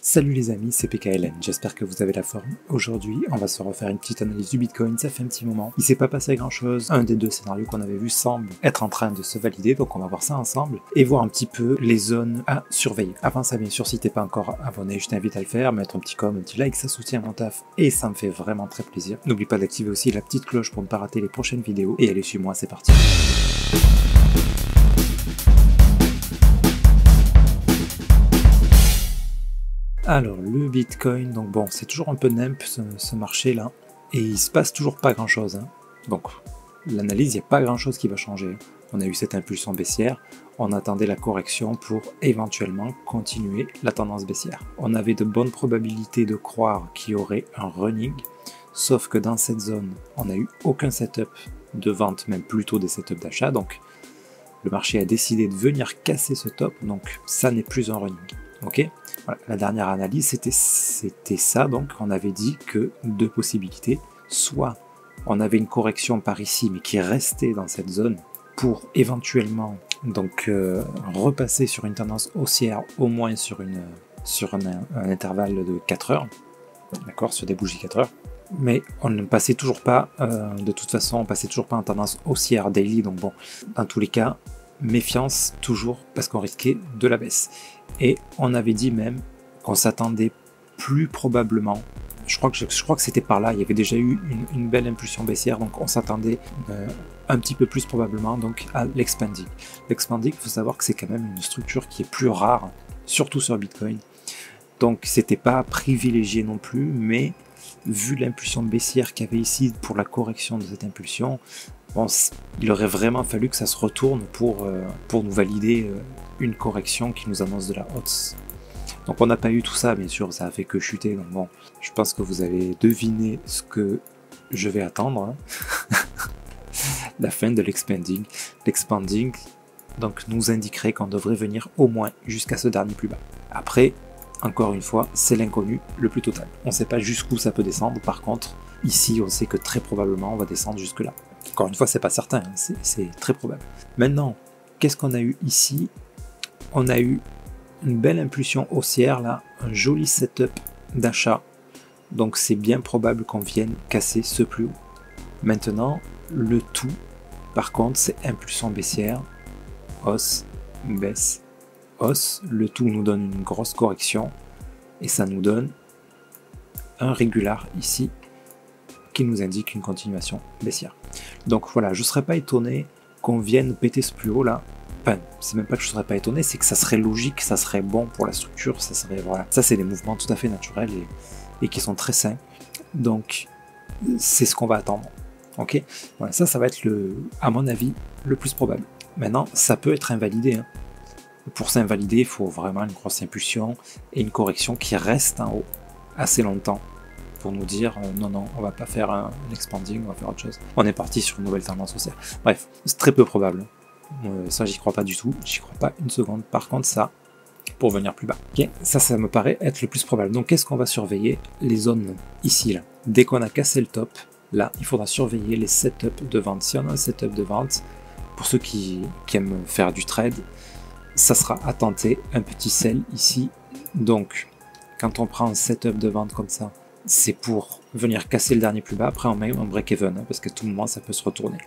Salut les amis, c'est PKLN, j'espère que vous avez la forme. Aujourd'hui, on va se refaire une petite analyse du Bitcoin, ça fait un petit moment. Il s'est pas passé grand chose, un des deux scénarios qu'on avait vu semble être en train de se valider, donc on va voir ça ensemble, et voir un petit peu les zones à surveiller. Avant ça, bien sûr, si t'es pas encore abonné, je t'invite à le faire, mettre un petit com, un petit like, ça soutient mon taf, et ça me fait vraiment très plaisir. N'oublie pas d'activer aussi la petite cloche pour ne pas rater les prochaines vidéos, et allez, suis-moi, c'est parti. Alors, le Bitcoin, donc bon, c'est toujours un peu nimp ce marché-là, et il se passe toujours pas grand-chose. Donc, l'analyse, il n'y a pas grand-chose qui va changer. On a eu cette impulsion baissière, on attendait la correction pour éventuellement continuer la tendance baissière. On avait de bonnes probabilités de croire qu'il y aurait un running, sauf que dans cette zone, on n'a eu aucun setup de vente, même plutôt des setups d'achat, donc le marché a décidé de venir casser ce top, donc ça n'est plus un running. Ok, voilà, la dernière analyse c'était ça, donc on avait dit que deux possibilités, soit on avait une correction par ici mais qui restait dans cette zone pour éventuellement donc repasser sur une tendance haussière au moins sur un intervalle de 4 heures, d'accord, sur des bougies 4 heures, mais on ne passait toujours pas, de toute façon on passait toujours pas en tendance haussière daily, donc bon, dans tous les cas, méfiance toujours parce qu'on risquait de la baisse. Et on avait dit même qu'on s'attendait plus probablement, je crois que c'était par là, il y avait déjà eu une belle impulsion baissière, donc on s'attendait un petit peu plus probablement donc à l'expanding. L'expanding, il faut savoir que c'est quand même une structure qui est plus rare, surtout sur Bitcoin, donc c'était pas privilégié non plus, mais vu l'impulsion baissière qu'il y avait ici pour la correction de cette impulsion, bon, il aurait vraiment fallu que ça se retourne pour nous valider une correction qui nous annonce de la hausse. Donc on n'a pas eu tout ça, bien sûr, ça a fait que chuter. Donc bon, je pense que vous avez deviné ce que je vais attendre. La fin de l'expanding. L'expanding donc, nous indiquerait qu'on devrait venir au moins jusqu'à ce dernier plus bas. Après, encore une fois, c'est l'inconnu le plus total. On ne sait pas jusqu'où ça peut descendre, par contre, ici on sait que très probablement on va descendre jusque là. Encore une fois, c'est pas certain, hein, c'est très probable. Maintenant, qu'est-ce qu'on a eu ici? On a eu une belle impulsion haussière là, un joli setup d'achat. Donc c'est bien probable qu'on vienne casser ce plus haut. Maintenant, le tout, par contre, c'est impulsion baissière, hausse, baisse, hausse. Le tout nous donne une grosse correction et ça nous donne un régular ici qui nous indique une continuation baissière. Donc voilà, je ne serais pas étonné qu'on vienne péter ce plus haut là. Enfin, c'est même pas que je ne serais pas étonné, c'est que ça serait logique, ça serait bon pour la structure, ça serait, voilà. Ça c'est des mouvements tout à fait naturels et qui sont très sains. Donc c'est ce qu'on va attendre. Ok, voilà, ça va être à mon avis le plus probable. Maintenant, ça peut être invalidé. Hein. Pour s'invalider, il faut vraiment une grosse impulsion et une correction qui reste en haut assez longtemps pour nous dire non, on va pas faire un expanding, on va faire autre chose. On est parti sur une nouvelle tendance haussière. Bref, c'est très peu probable. Ça, j'y crois pas du tout, j'y crois pas une seconde. Par contre, ça, pour venir plus bas. Okay, ça me paraît être le plus probable. Donc, qu'est-ce qu'on va surveiller? Les zones ici, là. Dès qu'on a cassé le top, là, il faudra surveiller les setups de vente. Si on a un setup de vente, pour ceux qui aiment faire du trade, ça sera à tenter un petit sell ici. Donc, quand on prend un setup de vente comme ça, c'est pour venir casser le dernier plus bas. Après, on met un break-even, hein, parce que tout moment, ça peut se retourner.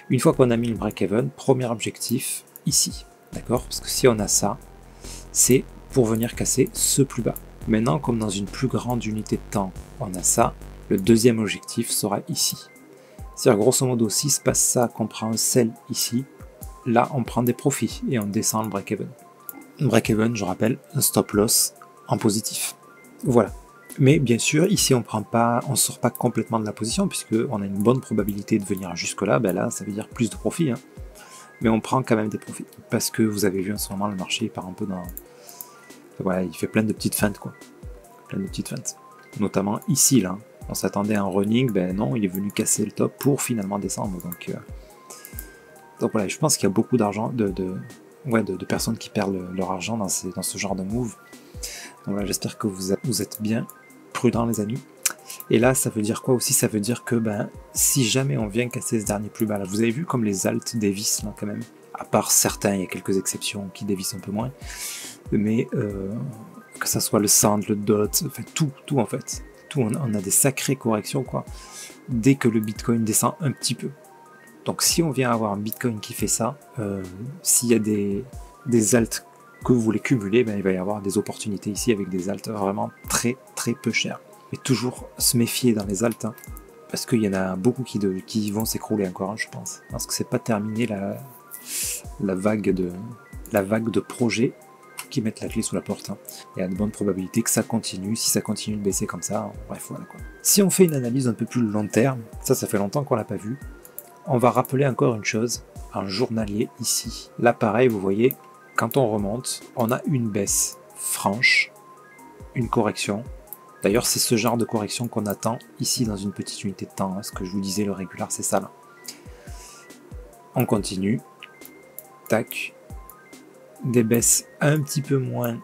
Une fois qu'on a mis le break-even, premier objectif, ici. D'accord? Parce que si on a ça, c'est pour venir casser ce plus bas. Maintenant, comme dans une plus grande unité de temps, on a ça, le deuxième objectif sera ici. C'est-à-dire, grosso modo, s'il se passe ça, qu'on prend un sell ici, là, on prend des profits et on descend le break-even. Break-even, je rappelle, un stop-loss en positif. Voilà. Mais bien sûr, ici, on sort pas complètement de la position, puisqu'on a une bonne probabilité de venir jusque-là. Ben là, ça veut dire plus de profits. Hein. Mais on prend quand même des profits. Parce que vous avez vu en ce moment, le marché part un peu dans... Voilà, il fait plein de petites feintes, quoi. Plein de petites feintes. Notamment ici, là. On s'attendait à un running, ben non, il est venu casser le top pour finalement descendre. Donc voilà, je pense qu'il y a beaucoup d'argent, de personnes qui perdent leur argent dans ce genre de move. Donc là, j'espère que vous êtes bien prudents, les amis. Et là, ça veut dire quoi aussi? Ça veut dire que si jamais on vient casser ce dernier plus bas, là, vous avez vu comme les alts dévissent là quand même. À part certains, il y a quelques exceptions qui dévissent un peu moins. Mais que ça soit le sand, le dot, enfin tout en fait. Tout, on a des sacrées corrections quoi, dès que le Bitcoin descend un petit peu. Donc si on vient avoir un Bitcoin qui fait ça, s'il y a des alts que vous voulez cumuler, ben, il va y avoir des opportunités ici avec des alts vraiment très très peu chers. Et toujours se méfier dans les alts, hein, parce qu'il y en a beaucoup qui vont s'écrouler encore, hein, je pense. Parce que c'est pas terminé la vague de projets qui mettent la clé sous la porte. Hein. Il y a de bonnes probabilités que ça continue, si ça continue de baisser comme ça, bref voilà quoi. Si on fait une analyse un peu plus long terme, ça fait longtemps qu'on l'a pas vu, on va rappeler encore une chose, un journalier ici. Là pareil, vous voyez, quand on remonte, on a une baisse franche, une correction. D'ailleurs, c'est ce genre de correction qu'on attend ici dans une petite unité de temps. Hein. Ce que je vous disais, le régular, c'est ça là. On continue. Tac. Des baisses un petit peu moins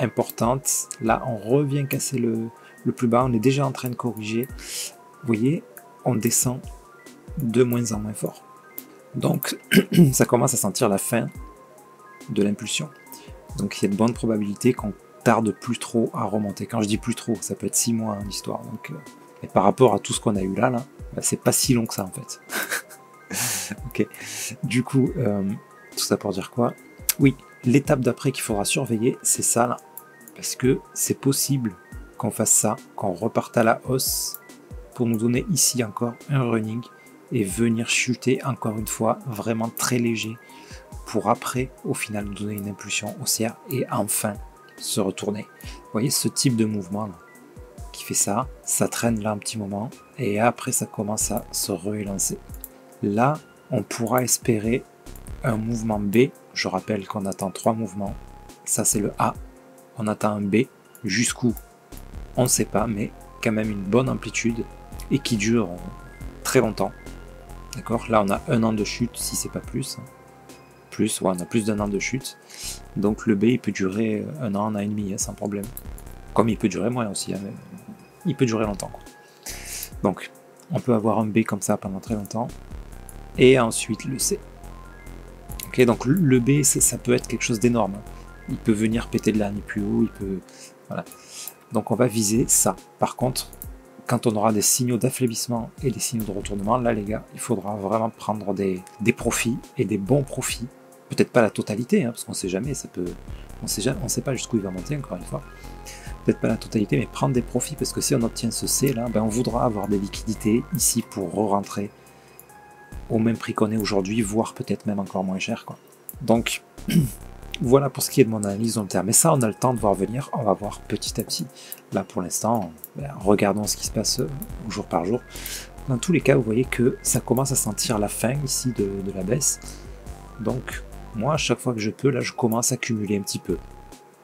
importantes. Là, on revient casser le plus bas. On est déjà en train de corriger. Vous voyez, on descend de moins en moins fort. Donc, ça commence à sentir la fin de l'impulsion. Donc, il y a de bonnes probabilités qu'on tarde plus trop à remonter. Quand je dis plus trop, ça peut être 6 mois hein, l'histoire. Donc, et par rapport à tout ce qu'on a eu là bah, c'est pas si long que ça en fait. Ok. Du coup, tout ça pour dire quoi? Oui, l'étape d'après qu'il faudra surveiller, c'est ça là. Parce que c'est possible qu'on fasse ça, qu'on reparte à la hausse pour nous donner ici encore un running et venir chuter encore une fois vraiment très léger pour après au final nous donner une impulsion haussière et enfin se retourner. Vous voyez ce type de mouvement là qui fait ça, ça traîne là un petit moment et après ça commence à se relancer. Là on pourra espérer un mouvement B. Je rappelle qu'on attend 3 mouvements. Ça c'est le A. On attend un B. Jusqu'où on ne sait pas, mais quand même une bonne amplitude et qui dure très longtemps. D'accord. Là on a 1 an de chute si c'est pas plus. Plus, ouais, on a plus d'1 an de chute. Donc le B il peut durer 1 an et demi hein, sans problème. Comme il peut durer moins aussi. Hein, il peut durer longtemps. Quoi. Donc on peut avoir un B comme ça pendant très longtemps. Et ensuite le C. Ok, donc le B ça peut être quelque chose d'énorme. Hein. Il peut venir péter de l'année plus haut. Il peut, voilà. Donc on va viser ça. Par contre, quand on aura des signaux d'affaiblissement et des signaux de retournement, là les gars, il faudra vraiment prendre des profits et des bons profits. Peut-être pas la totalité, hein, parce qu'on sait jamais, on sait pas jusqu'où il va monter encore une fois. Peut-être pas la totalité, mais prendre des profits parce que si on obtient ce C là, ben on voudra avoir des liquidités ici pour re-rentrer au même prix qu'on est aujourd'hui, voire peut-être même encore moins cher, quoi. Donc voilà pour ce qui est de mon analyse long terme. Mais ça, on a le temps de voir venir. On va voir petit à petit. Là, pour l'instant, regardons ce qui se passe jour par jour. Dans tous les cas, vous voyez que ça commence à sentir la fin ici de la baisse. Donc, moi, à chaque fois que je peux, là, je commence à cumuler un petit peu.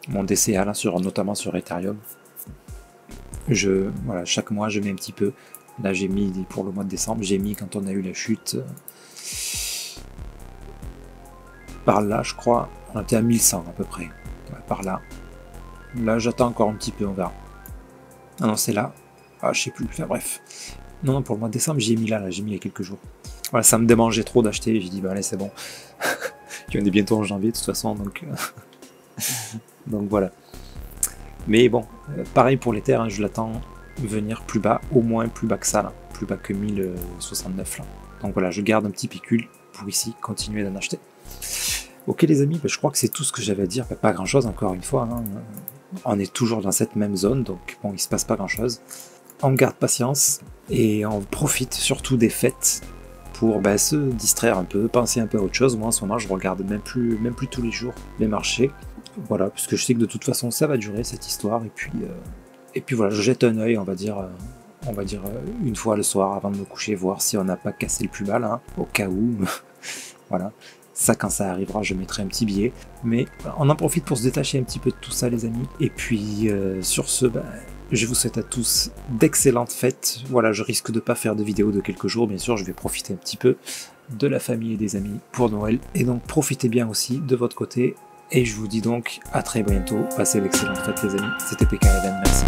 Mon DCA, là, notamment sur Ethereum. Voilà, chaque mois, je mets un petit peu. Là, j'ai mis pour le mois de décembre, j'ai mis quand on a eu la chute. Par là, je crois, on était à 1100 à peu près. Ouais, par là. Là, j'attends encore un petit peu, on verra. Ah non, c'est là. Ah, je sais plus. Enfin, bref. Non, pour le mois de décembre, j'ai mis là, j'ai mis il y a quelques jours. Voilà, ça me démangeait trop d'acheter. J'ai dit, bah allez, c'est bon. On est bientôt en janvier, de toute façon, donc... donc voilà. Mais bon, pareil pour l'Ether, hein, je l'attends venir plus bas, au moins plus bas que ça, là. Plus bas que 1069, là. Donc voilà, je garde un petit pécule pour ici continuer d'en acheter. Ok les amis, je crois que c'est tout ce que j'avais à dire, pas grand chose encore une fois, hein. On est toujours dans cette même zone, donc bon, il se passe pas grand chose. On garde patience et on profite surtout des fêtes pour se distraire un peu, penser un peu à autre chose. Moi en ce moment je regarde même plus tous les jours les marchés, voilà, puisque je sais que de toute façon ça va durer cette histoire, et puis voilà, je jette un œil, on va dire une fois le soir avant de me coucher, voir si on n'a pas cassé le plus bas là, hein, au cas où, voilà. Ça, quand ça arrivera, je mettrai un petit billet. Mais on en profite pour se détacher un petit peu de tout ça, les amis. Et puis, sur ce, je vous souhaite à tous d'excellentes fêtes. Voilà, je risque de ne pas faire de vidéo de quelques jours. Bien sûr, je vais profiter un petit peu de la famille et des amis pour Noël. Et donc, profitez bien aussi de votre côté. Et je vous dis donc à très bientôt. Passez d'excellentes fêtes, les amis. C'était PKLN, merci.